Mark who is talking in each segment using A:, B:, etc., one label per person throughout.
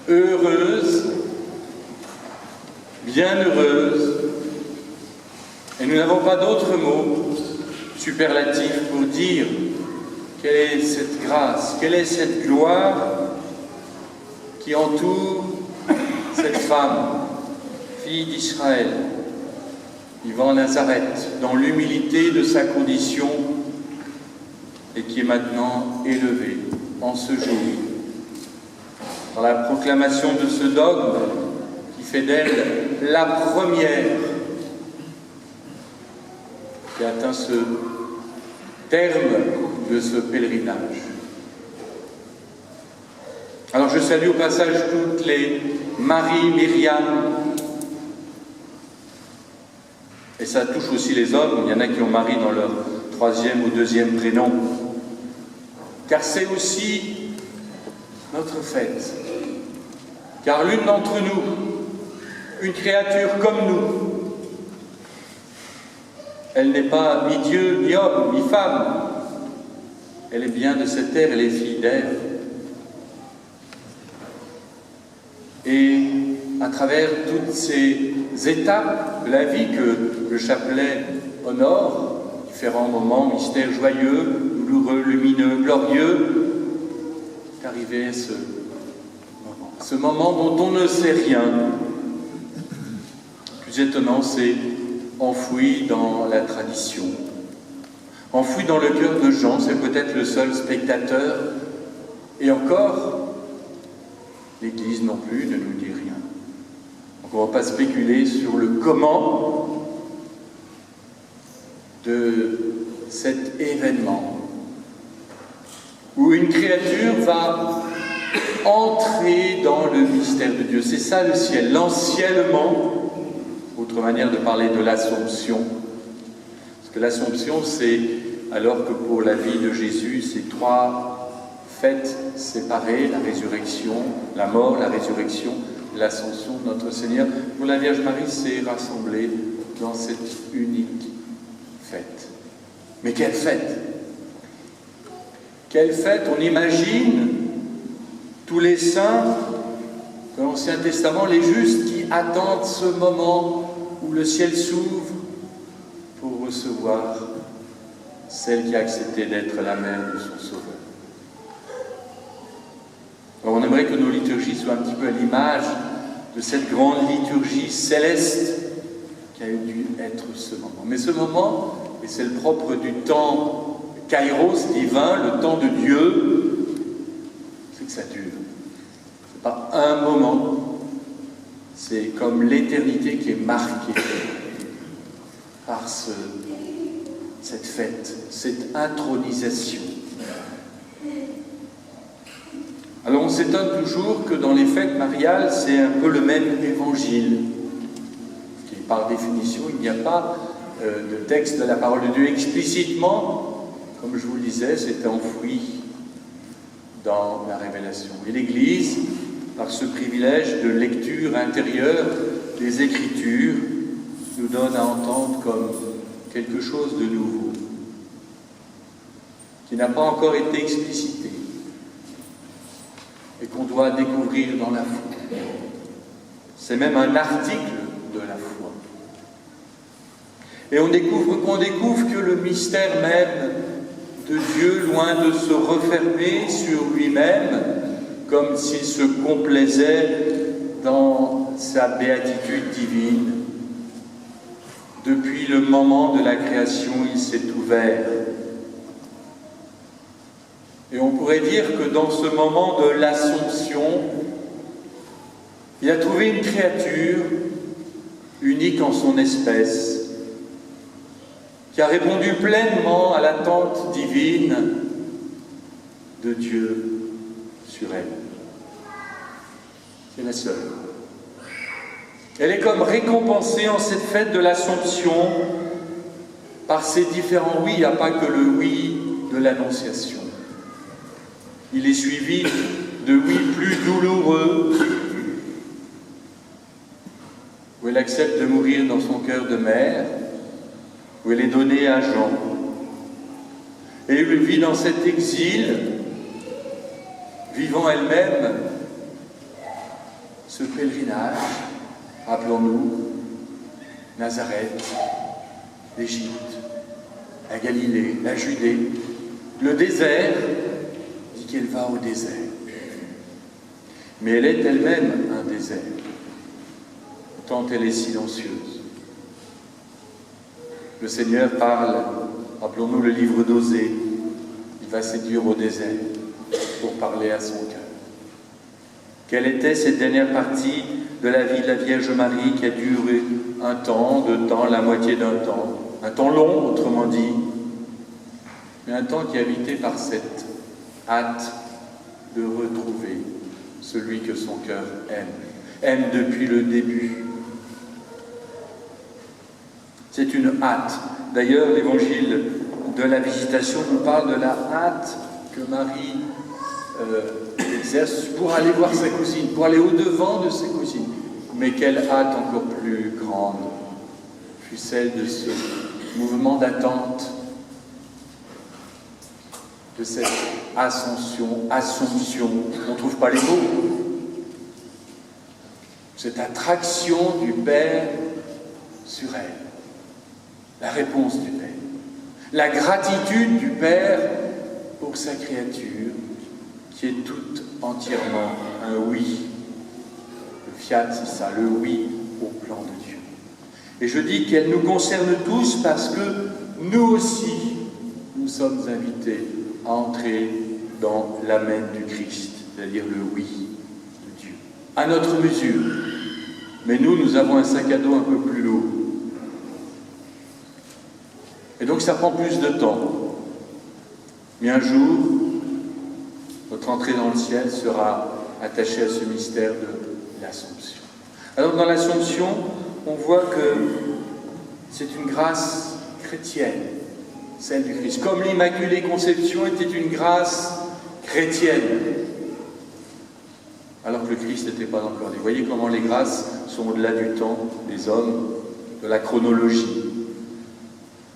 A: heureuse, bienheureuse, et nous n'avons pas d'autres mots superlatifs pour dire quelle est cette grâce, quelle est cette gloire qui entoure cette femme, fille d'Israël, vivant à Nazareth, dans l'humilité de sa condition et qui est maintenant élevée en ce jour. Dans la proclamation de ce dogme qui fait d'elle la première qui atteint ce terme de ce pèlerinage. Alors je salue au passage toutes les Marie, Myriam, et ça touche aussi les hommes, il y en a qui ont Marie dans leur troisième ou deuxième prénom, car c'est aussi notre fête. Car l'une d'entre nous, une créature comme nous, elle n'est pas ni Dieu, ni homme, ni femme, elle est bien de cette terre, elle est fille d'Ève. Et à travers toutes ces étapes de la vie que le chapelet honore, différents moments, mystères joyeux, douloureux, lumineux, glorieux, est arrivé ce moment dont on ne sait rien. Le plus étonnant, c'est enfoui dans la tradition, enfoui dans le cœur de Jean, c'est peut-être le seul spectateur, et encore, l'Église non plus ne nous dit rien. Donc on ne va pas spéculer sur le comment de cet événement où une créature va entrer dans le mystère de Dieu. C'est ça le ciel, l'enciellement, autre manière de parler de l'Assomption. Parce que l'Assomption, c'est, alors que pour la vie de Jésus, c'est trois fêtes séparées, la résurrection, la mort, la résurrection, l'Ascension de notre Seigneur. Pour la Vierge Marie, c'est rassemblé dans cette unique fête. Mais quelle fête! Quelle fête! On imagine tous les saints de l'Ancien Testament, les justes qui attendent ce moment où le ciel s'ouvre pour recevoir celle qui a accepté d'être la mère de son Sauveur. Alors on aimerait que nos liturgies soient un petit peu à l'image de cette grande liturgie céleste qui a dû être ce moment. Mais ce moment, et c'est le propre du temps kairos divin, le temps de Dieu, c'est que ça dure. C'est pas un moment, c'est comme l'éternité qui est marquée par cette fête, cette intronisation. Alors on s'étonne toujours que dans les fêtes mariales, c'est un peu le même évangile. Qui, par définition, il n'y a pas de texte de la parole de Dieu explicitement, comme je vous le disais, c'est enfoui dans la révélation. Et l'Église, par ce privilège de lecture intérieure des Écritures, nous donne à entendre comme quelque chose de nouveau, qui n'a pas encore été explicité, et qu'on doit découvrir dans la foi. C'est même un article de la foi. Et on découvre que le mystère même de Dieu, loin de se refermer sur lui-même, comme s'il se complaisait dans sa béatitude divine, depuis le moment de la création, il s'est ouvert. Et on pourrait dire que dans ce moment de l'Assomption, il a trouvé une créature unique en son espèce, qui a répondu pleinement à l'attente divine de Dieu sur elle. C'est la seule. Elle est comme récompensée en cette fête de l'Assomption par ses différents oui. Il n'y a pas que le oui de l'Annonciation. Il est suivi de oui plus douloureux, où elle accepte de mourir dans son cœur de mère, où elle est donnée à Jean. Et elle vit dans cet exil, vivant elle-même ce pèlerinage, rappelons-nous, Nazareth, l'Égypte, la Galilée, la Judée, le désert, dit qu'elle va au désert. Mais elle est elle-même un désert, tant elle est silencieuse. Le Seigneur parle, rappelons-nous le livre d'Osée, il va séduire au désert pour parler à son cœur. Quelle était cette dernière partie de la vie de la Vierge Marie qui a duré un temps, deux temps, la moitié d'un temps long, autrement dit, mais un temps qui est habité par cette hâte de retrouver celui que son cœur aime depuis le début. C'est une hâte. D'ailleurs, l'évangile de la Visitation nous parle de la hâte que Marie exerce pour aller voir sa cousine, pour aller au-devant de ses cousines. Mais quelle hâte encore plus grande fut celle de ce mouvement d'attente, de cette assomption, on ne trouve pas les mots, cette attraction du Père sur elle, la réponse du Père, la gratitude du Père pour sa créature qui est toute entièrement un oui. Le fiat, c'est ça, le oui au plan de Dieu. Et je dis qu'elle nous concerne tous parce que nous aussi, nous sommes invités à entrer dans l'amen du Christ, c'est-à-dire le oui de Dieu, à notre mesure. Mais nous avons un sac à dos un peu plus lourd. Et donc ça prend plus de temps. Mais un jour, notre entrée dans le ciel sera attachée à ce mystère de l'Assomption. Alors dans l'Assomption, on voit que c'est une grâce chrétienne, celle du Christ. Comme l'Immaculée Conception était une grâce chrétienne, alors que le Christ n'était pas encore né. Vous voyez comment les grâces sont au-delà du temps des hommes, de la chronologie.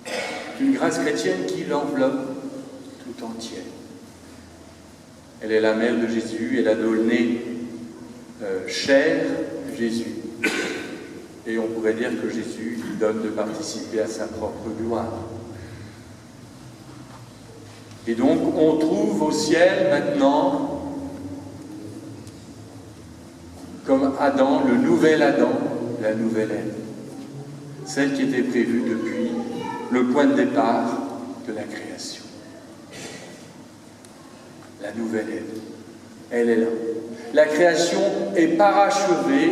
A: C'est une grâce chrétienne qui l'enveloppe tout entière. Elle est la mère de Jésus, elle a donné chair à Jésus. Et on pourrait dire que Jésus lui donne de participer à sa propre gloire. Et donc on trouve au ciel maintenant, comme Adam, le nouvel Adam, la nouvelle Ève, celle qui était prévue depuis le point de départ de la création. La nouvelle Ève, elle est là. La création est parachevée,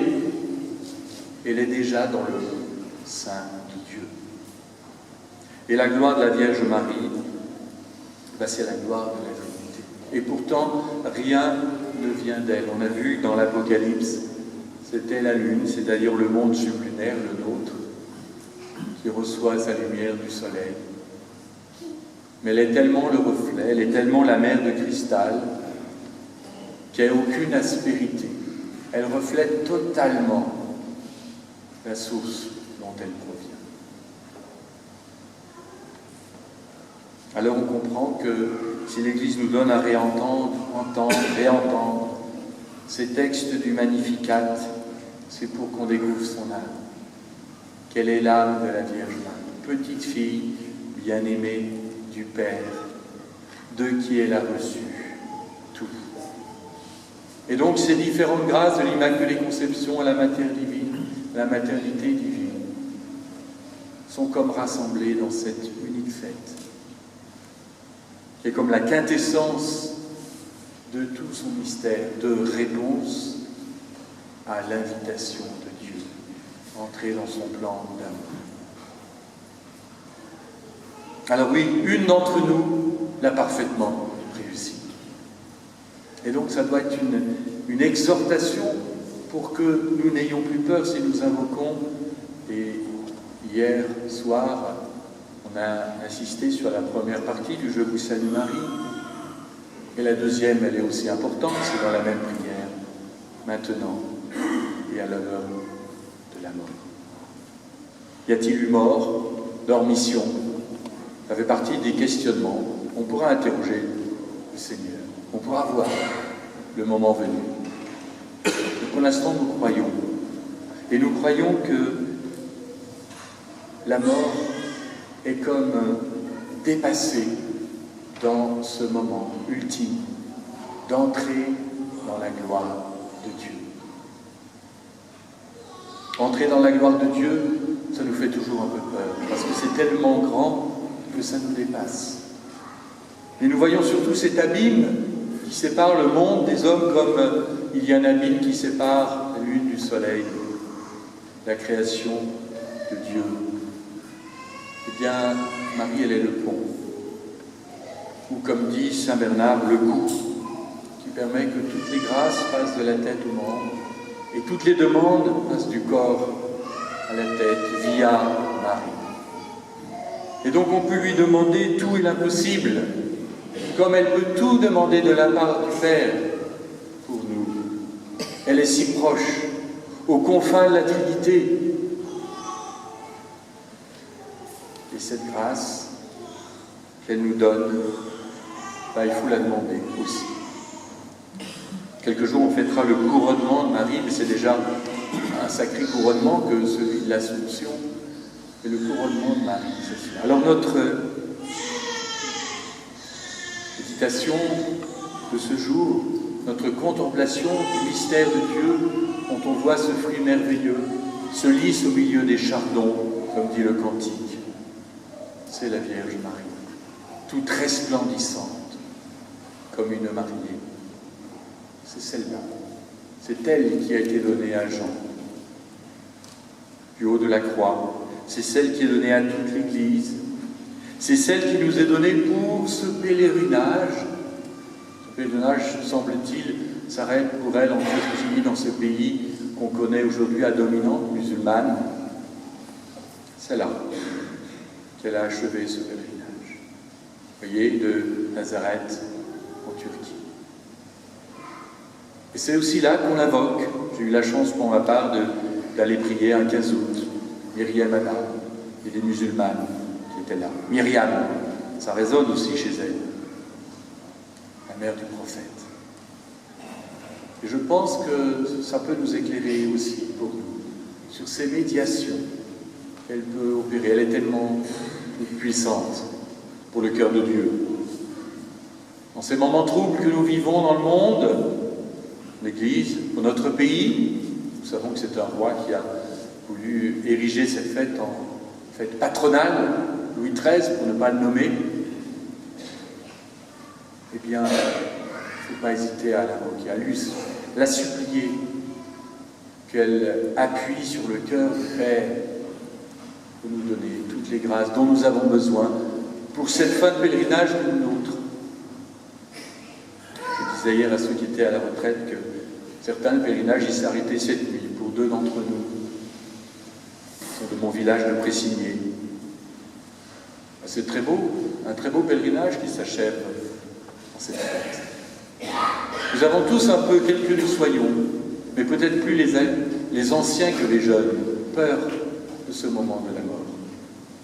A: elle est déjà dans le sein de Dieu. Et la gloire de la Vierge Marie, c'est la gloire de la Trinité. Et pourtant, rien ne vient d'elle. On a vu dans l'Apocalypse, c'était la lune, c'est-à-dire le monde sublunaire, le nôtre, qui reçoit sa lumière du soleil. Mais elle est tellement le reflet, elle est tellement la mer de cristal, qu'il n'y a aucune aspérité. Elle reflète totalement la source dont elle provient. Alors on comprend que si l'Église nous donne à réentendre, réentendre ces textes du Magnificat, c'est pour qu'on découvre son âme. Quelle est l'âme de la Vierge Marie, petite fille bien-aimée du Père, de qui elle a reçu tout. Et donc ces différentes grâces de l'Immaculée Conception à la matière divine, à la maternité divine, sont comme rassemblées dans cette unique fête, qui est comme la quintessence de tout son mystère, de réponse à l'invitation de Dieu, entrer dans son plan d'amour. Alors oui, une d'entre nous l'a parfaitement réussi. Et donc ça doit être une exhortation pour que nous n'ayons plus peur si nous invoquons. Et hier soir, on a insisté sur la première partie du « Je vous salue Marie ». Et la deuxième, elle est aussi importante, c'est dans la même prière, maintenant et à l'heure de la mort. Y a-t-il eu mort? Leur mission, ça fait partie des questionnements. On pourra interroger le Seigneur, on pourra voir le moment venu. Donc on instant nous croyons. Et nous croyons que la mort est comme dépassée dans ce moment ultime d'entrer dans la gloire de Dieu. Entrer dans la gloire de Dieu, ça nous fait toujours un peu peur, parce que c'est tellement grand que ça nous dépasse. Et nous voyons surtout cet abîme qui sépare le monde des hommes, comme il y a un abîme qui sépare la lune du soleil, la création de Dieu. Eh bien, Marie, elle est le pont, ou comme dit Saint Bernard, le cou, qui permet que toutes les grâces passent de la tête aux membres, et toutes les demandes passent du corps à la tête, via Marie. Et donc on peut lui demander tout et l'impossible, comme elle peut tout demander de la part du Père pour nous. Elle est si proche, aux confins de la Trinité. Et cette grâce qu'elle nous donne, il faut la demander aussi. Quelques jours, on fêtera le couronnement de Marie, mais c'est déjà un sacré couronnement que celui de l'Assomption. Et le couronnement de Marie, c'est cela. Alors notre méditation de ce jour, notre contemplation du mystère de Dieu, dont on voit ce fruit merveilleux, se lisse au milieu des chardons, comme dit le cantique. C'est la Vierge Marie, toute resplendissante, comme une mariée. C'est celle-là. C'est elle qui a été donnée à Jean. Du haut de la croix, c'est celle qui est donnée à toute l'Église. C'est celle qui nous est donnée pour ce pèlerinage. Ce pèlerinage, semble-t-il, s'arrête pour elle en Turquie, dans ce pays qu'on connaît aujourd'hui à dominante musulmane. C'est là qu'elle a achevé ce pèlerinage. Vous voyez, de Nazareth en Turquie. Et c'est aussi là qu'on invoque. J'ai eu la chance pour ma part d'aller prier un 15 août. Myriam Anna et des musulmanes qui étaient là. Myriam, ça résonne aussi chez elle. La mère du prophète. Et je pense que ça peut nous éclairer aussi pour nous sur ces médiations qu'elle peut opérer. Elle est tellement puissante pour le cœur de Dieu. Dans ces moments troubles que nous vivons dans le monde, l'Église, pour notre pays, nous savons que c'est un roi qui a voulu ériger cette fête en fête patronale, Louis XIII, pour ne pas le nommer. Eh bien, il ne faut pas hésiter à l'invoquer, à lui, la supplier, qu'elle appuie sur le cœur du Père pour nous donner toutes les grâces dont nous avons besoin pour cette fin de pèlerinage qui est le nôtre. Je disais hier à ceux qui étaient à la retraite que certains, le pèlerinage, il s'est arrêté cette nuit pour 2 d'entre nous. Ils sont de mon village de Pressigné. C'est très beau, un très beau pèlerinage qui s'achève en cette fête. Nous avons tous un peu, quels que nous soyons, mais peut-être plus les anciens que les jeunes, peur de ce moment de la mort.